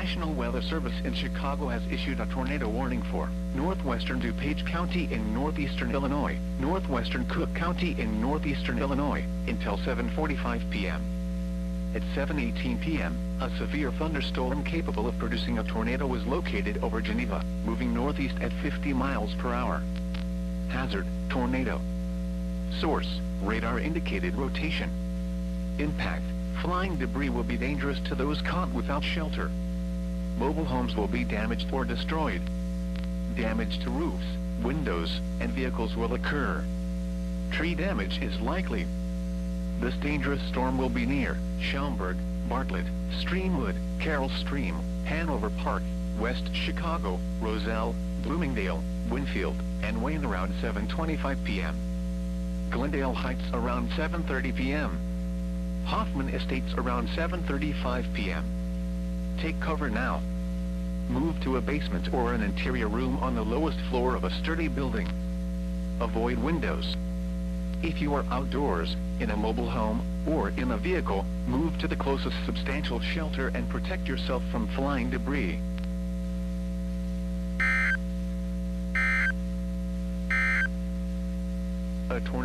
National Weather Service in Chicago has issued a tornado warning for northwestern DuPage County in northeastern Illinois, northwestern Cook County in northeastern Illinois, until 7:45 p.m. At 7:18 p.m., a severe thunderstorm capable of producing a tornado was located over Geneva, moving northeast at 50 miles per hour. Hazard: tornado. Source: radar indicated rotation. Impact: flying debris will be dangerous to those caught without shelter. Mobile homes will be damaged or destroyed. Damage to roofs, windows, and vehicles will occur. Tree damage is likely. This dangerous storm will be near Schaumburg, Bartlett, Streamwood, Carroll Stream, Hanover Park, West Chicago, Roselle, Bloomingdale, Winfield, and Wayne around 7:25 p.m. Glendale Heights around 7:30 p.m. Hoffman Estates around 7:35 p.m. Take cover now. Move to a basement or an interior room on the lowest floor of a sturdy building. Avoid windows. If you are outdoors, in a mobile home, or in a vehicle, move to the closest substantial shelter and protect yourself from flying debris. A tornado